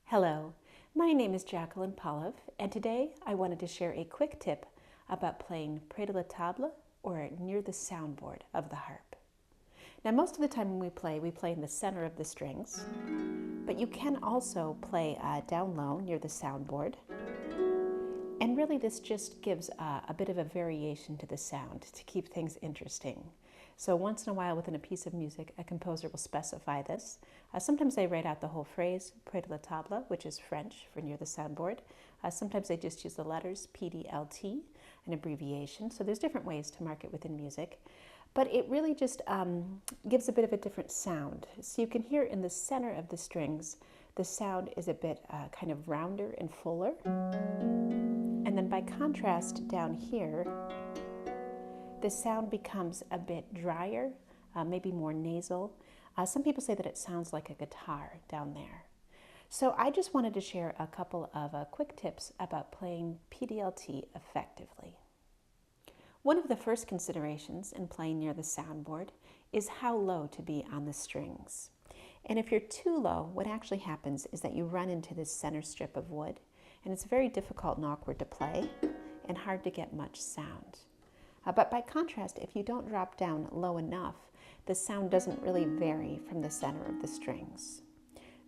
Hello, my name is Jacqueline Pollauf, and today I wanted to share a quick tip about playing Près de la table, or near the soundboard of the harp. Now, most of the time when we play in the center of the strings, but you can also play down low near the soundboard. And really this just gives a bit of a variation to the sound to keep things interesting. So once in a while within a piece of music, a composer will specify this. Sometimes they write out the whole phrase, Près de la table, which is French for near the soundboard. Sometimes they just use the letters PDLT, an abbreviation. So there's different ways to mark it within music. But it really just gives a bit of a different sound. So you can hear in the center of the strings, the sound is a bit kind of rounder and fuller. And then by contrast down here, the sound becomes a bit drier, maybe more nasal. Some people say that it sounds like a guitar down there. So I just wanted to share a couple of quick tips about playing PDLT effectively. One of the first considerations in playing near the soundboard is how low to be on the strings. And if you're too low, what actually happens is that you run into this center strip of wood, and it's very difficult and awkward to play and hard to get much sound. But by contrast, if you don't drop down low enough, the sound doesn't really vary from the center of the strings.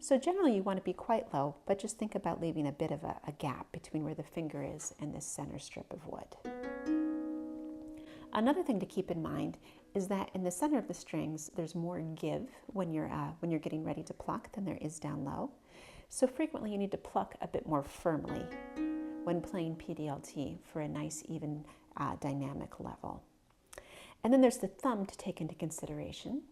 So generally you want to be quite low, but just think about leaving a bit of a gap between where the finger is and this center strip of wood. Another thing to keep in mind is that in the center of the strings, there's more give when you're getting ready to pluck than there is down low. So frequently you need to pluck a bit more firmly when playing PDLT for a nice, even dynamic level. And then there's the thumb to take into consideration.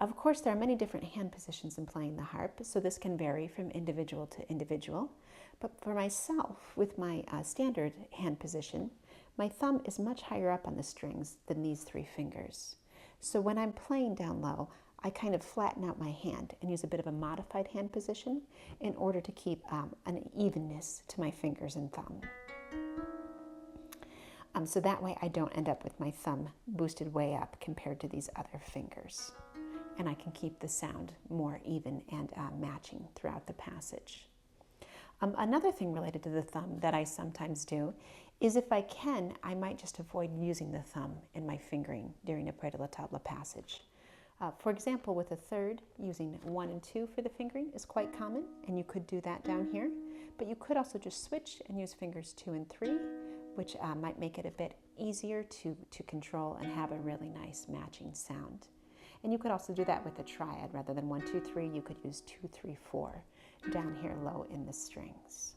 Of course, there are many different hand positions in playing the harp, so this can vary from individual to individual. But for myself, with my standard hand position, my thumb is much higher up on the strings than these three fingers. So when I'm playing down low, I kind of flatten out my hand and use a bit of a modified hand position in order to keep an evenness to my fingers and thumb. So that way I don't end up with my thumb boosted way up compared to these other fingers. And I can keep the sound more even and matching throughout the passage. Another thing related to the thumb that I sometimes do is if I can, I might just avoid using the thumb in my fingering during a Près de la table passage. For example, with a third, using 1 and 2 for the fingering is quite common, and you could do that down here. But you could also just switch and use fingers 2 and 3, which might make it a bit easier to control and have a really nice matching sound. And you could also do that with a triad. Rather than 1, 2, 3, you could use 2, 3, 4 down here low in the strings.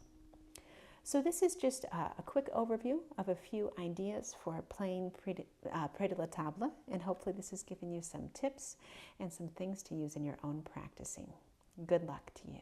So this is just a quick overview of a few ideas for playing Près de la table, and hopefully this has given you some tips and some things to use in your own practicing. Good luck to you.